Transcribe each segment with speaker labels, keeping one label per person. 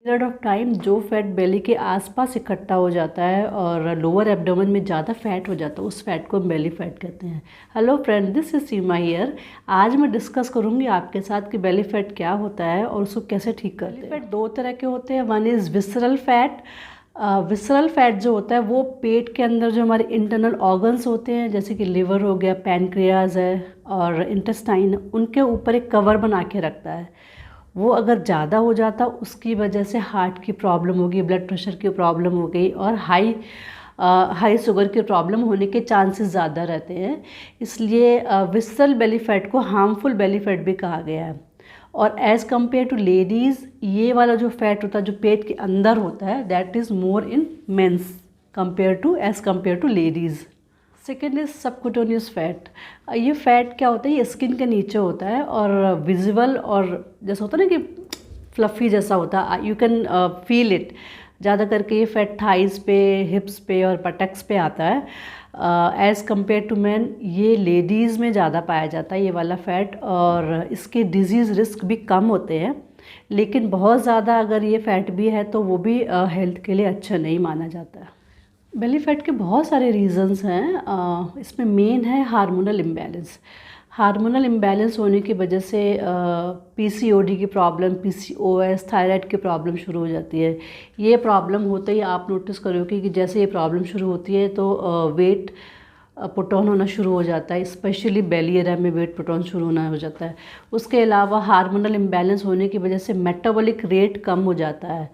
Speaker 1: Period of time जो fat बेली के आसपास इकट्ठा हो जाता है और लोअर एब्डोमेन में ज़्यादा फैट हो जाता है, उस फैट को हम बेली फैट कहते हैं। Hello friend, this is Seema here. आज मैं डिस्कस करूंगी आपके साथ कि बेली फैट क्या होता है और उसको कैसे ठीक करते हैं। बेली फैट दो तरह के होते हैं। One is visceral fat. Visceral fat जो होता है वो पेट के अंदर जो हमारे इंटरनल ऑर्गन्स होते हैं, जैसे कि लिवर हो गया, पैनक्रियाज है और इंटेस्टाइन, उनके ऊपर एक कवर बना के रखता है। वो अगर ज़्यादा हो जाता उसकी वजह से हार्ट की प्रॉब्लम होगी, ब्लड प्रेशर की प्रॉब्लम हो गई और हाई शुगर की प्रॉब्लम होने के चांसेस ज़्यादा रहते हैं। इसलिए विसरल बेली फैट को हार्मफुल बेली फैट भी कहा गया है। और एज़ कम्पेयर टू लेडीज़, ये वाला जो फैट होता है जो पेट के अंदर होता है, that is more in men's as compare to ladies. Second is subcutaneous fat. ये फैट क्या होता है, ये स्किन के नीचे होता है और विजिबल और जैसा होता है ना कि फ्लफ़ी जैसा होता है, यू कैन फील इट। ज़्यादा करके ये फैट थाइज़ पे, हिप्स पे और बटक्स पे आता है। एज़ कम्पेयर टू मैन ये लेडीज़ में ज़्यादा पाया जाता है ये वाला फैट, और इसके डिजीज़ रिस्क भी कम होते हैं। लेकिन बहुत ज़्यादा अगर ये फैट भी है तो वो भी हेल्थ के लिए अच्छा नहीं माना जाता है। बेली फैट के बहुत सारे रीज़न्स हैं। इसमें मेन है हार्मोनल इम्बैलेंस। हार्मोनल इम्बैलेंस होने की वजह से पीसीओडी की प्रॉब्लम, पीसीओएस, थायराइड की प्रॉब्लम शुरू हो जाती है। ये प्रॉब्लम होते ही आप नोटिस करोगे कि जैसे ये प्रॉब्लम शुरू होती है तो वेट पुट ऑन होना शुरू हो जाता है, स्पेशली बेली एरिया में वेट पुट ऑन शुरू होना हो जाता है। उसके अलावा हार्मोनल इम्बैलेंस होने की वजह से मेटाबॉलिक रेट कम हो जाता है,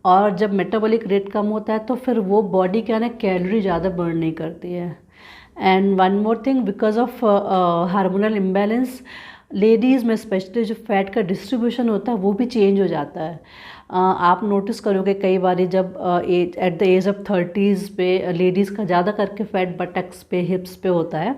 Speaker 1: और जब मेटाबॉलिक रेट कम होता है तो फिर वो बॉडी क्या ना कैलोरी ज़्यादा बर्न नहीं करती है। And one more thing, because of hormonal imbalance ladies में स्पेशली जो फैट का डिस्ट्रीब्यूशन होता है वो भी चेंज हो जाता है। आप नोटिस करोगे कई बार जब eight the age of 30s पे लेडीज़ का ज़्यादा करके फैट बटक्स पे, हिप्स पे होता है,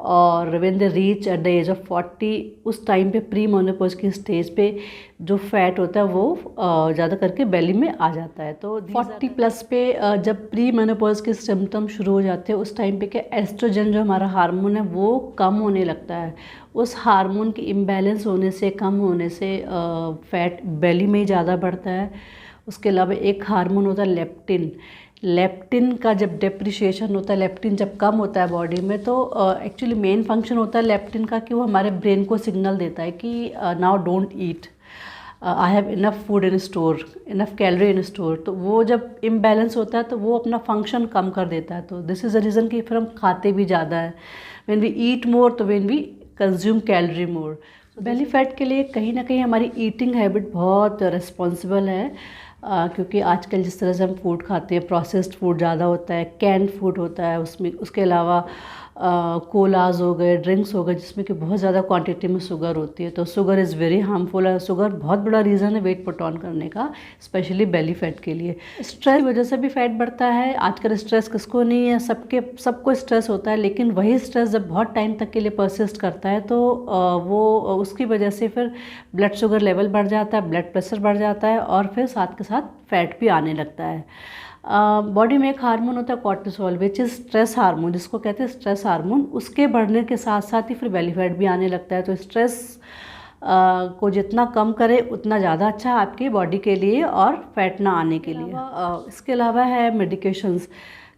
Speaker 1: और when they reach at the age of 40 उस टाइम पे प्री मोनोपॉज की स्टेज पे जो फैट होता है वो ज़्यादा करके बेली में आ जाता है। तो 40 प्लस पे जब प्री मोनोपॉज के सिम्टम शुरू हो जाते हैं उस टाइम पे क्या एस्ट्रोजन जो हमारा हार्मोन है वो कम होने लगता है। उस हार्मोन की इम्बैलेंस होने से, कम होने से फैट बेली में ही ज़्यादा बढ़ता है। उसके अलावा एक हार्मोन होता है लेप्टिन। लेप्टिन का जब डेप्रिशिएशन होता है, लेप्टिन जब कम होता है बॉडी में, तो एक्चुअली मेन फंक्शन होता है लेप्टिन का कि वो हमारे ब्रेन को सिग्नल देता है कि now don't eat, I have enough food in store, enough calorie in store. तो वो जब इम्बैलेंस होता है तो वो अपना फंक्शन कम कर देता है। तो दिस इज़ द रीज़न कि फिर हम खाते भी ज़्यादा है। व्हेन वी ईट मोर तो when we consume calorie more. Belly fat के लिए कहीं ना कहीं हमारी ईटिंग हैबिट बहुत रिस्पॉन्सिबल है। क्योंकि आजकल जिस तरह से हम फूड खाते हैं, प्रोसेस्ड फूड ज़्यादा होता है, कैंड फूड होता है उसमें। उसके अलावा कोलाज हो गए, ड्रिंक्स हो गए जिसमें कि बहुत ज़्यादा क्वांटिटी में शुगर होती है। तो शुगर इज़ वेरी हार्मफुल है। शुगर बहुत बड़ा रीज़न है वेट पुट ऑन करने का, स्पेशली बेली फैट के लिए। स्ट्रेस की वजह से भी फैट बढ़ता है। आजकल स्ट्रेस किसको नहीं है, सबको स्ट्रेस होता है, लेकिन वही स्ट्रेस जब बहुत टाइम तक के लिए परसिस्ट करता है तो वो उसकी वजह से फिर ब्लड शुगर लेवल बढ़ जाता है, ब्लड प्रेशर बढ़ जाता है और फिर साथ के साथ फैट भी आने लगता है। बॉडी में एक हार्मोन होता है cortisol, which is stress hormone, जिसको कहते हैं स्ट्रेस हार्मोन। उसके बढ़ने के साथ साथ ही फिर बेली फैट भी आने लगता है। तो स्ट्रेस को जितना कम करे उतना ज़्यादा अच्छा है आपकी बॉडी के लिए और फैट ना आने के लिए। इसके अलावा है मेडिकेशंस।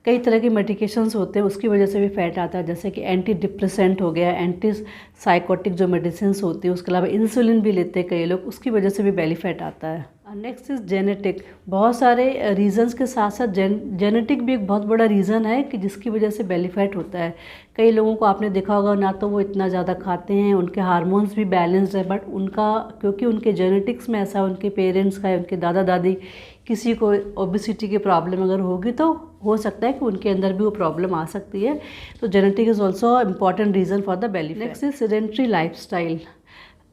Speaker 1: कई तरह के मेडिकेशंस होते हैं, उसकी वजह से भी फैट आता है, जैसे कि एंटी डिप्रेसेंट हो गया, एंटी साइकोटिक जो मेडिसिन होती है। उसके अलावा इंसुलिन भी लेते हैं कई लोग, उसकी वजह से भी बेली फैट आता है। Next is genetic. बहुत सारे रीज़न्स के साथ साथ जेनेटिक भी एक बहुत बड़ा रीज़न है कि जिसकी वजह से बेली फैट होता है। कई लोगों को आपने देखा होगा ना तो वो इतना ज़्यादा खाते हैं, उनके हार्मोन्स भी बैलेंस्ड है, बट उनका क्योंकि उनके जेनेटिक्स में ऐसा, उनके पेरेंट्स का, उनके दादा दादी किसी को ओबेसिटी की प्रॉब्लम अगर होगी तो हो सकता है कि उनके अंदर भी वो प्रॉब्लम आ सकती है। तो genetic is also important reason for the belly fat. Next is sedentary lifestyle.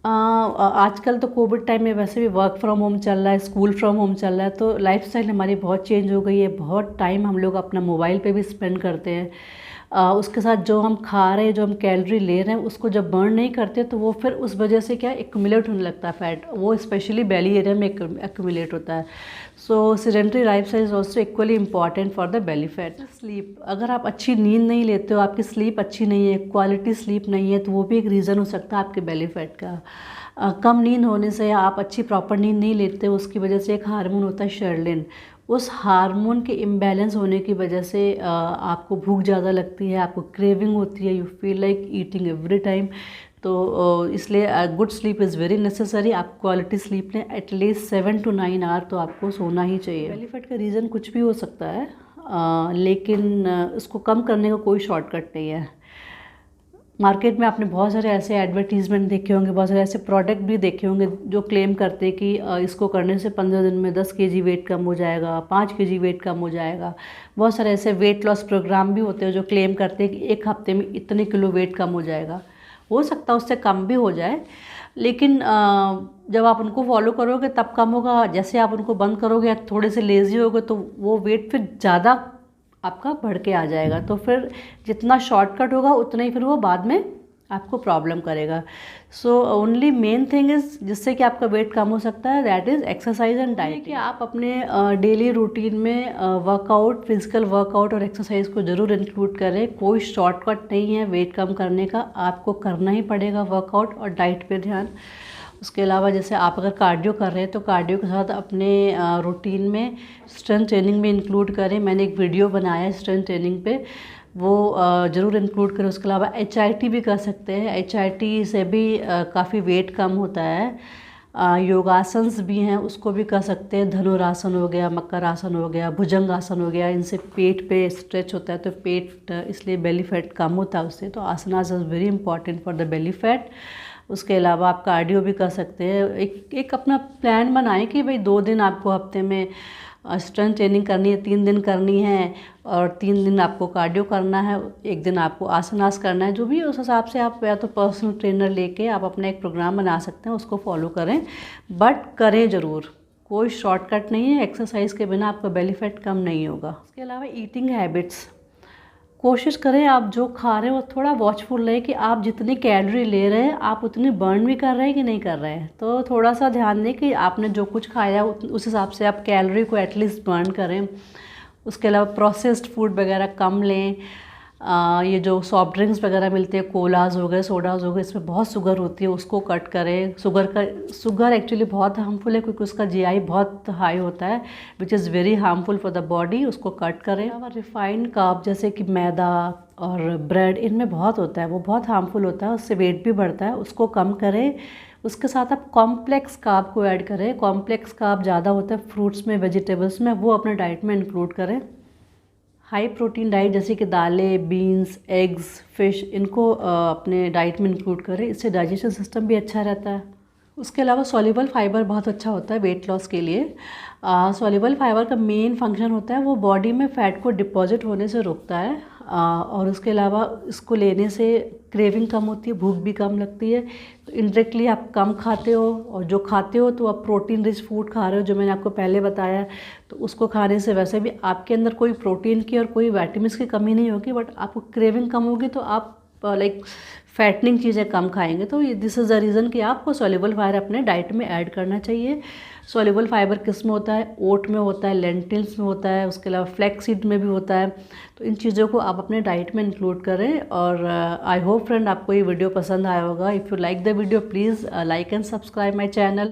Speaker 1: आजकल तो कोविड टाइम में वैसे भी वर्क फ्रॉम होम चल रहा है, स्कूल फ्रॉम होम चल रहा है, तो लाइफस्टाइल हमारी बहुत चेंज हो गई है। बहुत टाइम हम लोग अपना मोबाइल पे भी स्पेंड करते हैं। उसके साथ जो हम खा रहे हैं, जो हम कैलोरी ले रहे हैं, उसको जब बर्न नहीं करते तो वो फिर उस वजह से क्या एक्यूमुलेट होने लगता है फैट। वो स्पेशली बेली एरिया में एक्यूमुलेट होता है। So sedentary lifestyle is also equally important for the belly fat. Sleep, अगर आप अच्छी नींद नहीं लेते हो, आपकी स्लीप अच्छी नहीं है, क्वालिटी स्लीप नहीं है, तो वो भी एक रीज़न हो सकता है आपके बेली फैट का। कम नींद होने से या आप अच्छी प्रॉपर नींद नहीं लेते, उसकी वजह से एक हार्मोन होता है सर्लिन, उस हार्मोन के इम्बैलेंस होने की वजह से आपको भूख ज़्यादा लगती है, आपको क्रेविंग होती है, you feel like eating every time. तो इसलिए good sleep is very necessary. आप क्वालिटी स्लीप लें, एटलीस्ट 7 to 9 आवर तो आपको सोना ही चाहिए। बेली फैट का रीज़न कुछ भी हो सकता है, लेकिन इसको कम करने का कोई शॉर्टकट नहीं है। मार्केट में आपने बहुत सारे ऐसे एडवर्टीज़मेंट देखे होंगे, बहुत सारे ऐसे प्रोडक्ट भी देखे होंगे जो क्लेम करते हैं कि इसको करने से 15 दिन में 10 kg वेट कम हो जाएगा, 5 kg वेट कम हो जाएगा। बहुत सारे ऐसे वेट लॉस प्रोग्राम भी होते हैं जो क्लेम करते हैं कि 1 हफ्ते में इतने किलो वेट कम हो जाएगा। हो सकता है उससे कम भी हो जाए, लेकिन जब आप उनको फॉलो करोगे तब कम होगा। जैसे आप उनको बंद करोगे या थोड़े से लेज़ी होगे तो वो वेट फिर ज़्यादा आपका बढ़ के आ जाएगा। तो फिर जितना शॉर्टकट होगा उतना ही फिर वो बाद में आपको प्रॉब्लम करेगा। So only main thing is जिससे कि आपका वेट कम हो सकता है, that is exercise and diet. कि आप अपने डेली रूटीन में वर्कआउट, फिजिकल वर्कआउट और एक्सरसाइज को ज़रूर इंक्लूड करें। कोई शॉर्टकट नहीं है वेट कम करने का, आपको करना ही पड़ेगा वर्कआउट और डाइट पे ध्यान। उसके अलावा जैसे आप अगर कार्डियो कर रहे हैं तो कार्डियो के साथ अपने रूटीन में स्ट्रेंथ ट्रेनिंग में इंक्लूड करें। मैंने एक वीडियो बनाया है स्ट्रेंथ ट्रेनिंग पे, वो ज़रूर इंक्लूड करें। उसके अलावा HIIT भी कर सकते हैं, HIIT से भी काफ़ी वेट कम होता है। योगासन्स भी हैं, उसको भी कर सकते हैं। धनुरासन हो गया, मकर आसन हो गया, भुजंग आसन हो गया, इनसे पेट पे स्ट्रेच होता है तो पेट इसलिए बेली फैट कम होता है उससे। तो asanas is very important for the belly fat. उसके अलावा आप कार्डियो भी कर सकते हैं। एक अपना प्लान बनाएं कि भाई 2 दिन आपको हफ्ते में स्ट्रेंथ ट्रेनिंग करनी है, 3 दिन करनी है और 3 दिन आपको कार्डियो करना है, 1 दिन आपको आसनास करना है। जो भी उस हिसाब से आप या तो पर्सनल ट्रेनर लेके आप अपना एक प्रोग्राम बना सकते हैं, उसको फॉलो करें, बट करें ज़रूर। कोई शॉर्टकट नहीं है, एक्सरसाइज के बिना आपका बेली फैट कम नहीं होगा। इसके अलावा ईटिंग हैबिट्स, कोशिश करें आप जो खा रहे हो थोड़ा वॉचफुल रहे कि आप जितनी कैलोरी ले रहे हैं आप उतनी बर्न भी कर रहे हैं कि नहीं कर रहे हैं। तो थोड़ा सा ध्यान दें कि आपने जो कुछ खाया उस हिसाब से आप कैलोरी को एटलीस्ट बर्न करें। उसके अलावा प्रोसेस्ड फूड वगैरह कम लें। ये जो सॉफ्ट ड्रिंक्स वगैरह मिलते हैं, कोलाज हो गए, सोडाज हो गए, इसमें बहुत शुगर होती है, उसको कट करें। शुगर एक्चुअली बहुत हार्मफुल है क्योंकि उसका GI बहुत हाई होता है, which is very harmful for the body, उसको कट करें। और रिफाइंड कार्ब जैसे कि मैदा और ब्रेड, इनमें बहुत होता है, वो बहुत हार्मफुल होता है, उससे वेट भी बढ़ता है, उसको कम करें। उसके साथ आप कॉम्प्लेक्स कार्ब को ऐड करें। कॉम्प्लेक्स कार्ब ज़्यादा होता है फ्रूट्स में, वेजिटेबल्स में, वो अपने डाइट में इंक्लूड करें। हाई प्रोटीन डाइट जैसे कि दालें, बीन्स, एग्स, फिश, इनको अपने डाइट में इंक्लूड करें, इससे डाइजेशन सिस्टम भी अच्छा रहता है। उसके अलावा सॉल्युबल फाइबर बहुत अच्छा होता है वेट लॉस के लिए। सॉल्युबल फाइबर का मेन फंक्शन होता है वो बॉडी में फ़ैट को डिपॉजिट होने से रोकता है, और उसके अलावा इसको लेने से क्रेविंग कम होती है, भूख भी कम लगती है। तो इनडायरेक्टली आप कम खाते हो, और जो खाते हो तो आप प्रोटीन रिच फूड खा रहे हो, जो मैंने आपको पहले बताया। तो उसको खाने से वैसे भी आपके अंदर कोई प्रोटीन की और कोई विटामिन्स की कमी नहीं होगी, बट आपको क्रेविंग कम होगी तो आप लाइक फैटनिंग चीज़ें कम खाएंगे। तो दिस इज़ द रीज़न कि आपको सॉल्युबल फाइबर अपने डाइट में ऐड करना चाहिए। सॉल्युबल फाइबर किस में होता है? ओट में होता है, लेंटिल्स में होता है, उसके अलावा फ्लैक्स सीड में भी होता है। तो इन चीज़ों को आप अपने डाइट में इंक्लूड करें। और आई होप फ्रेंड आपको ये वीडियो पसंद आया होगा। If you like the video please like and subscribe my channel.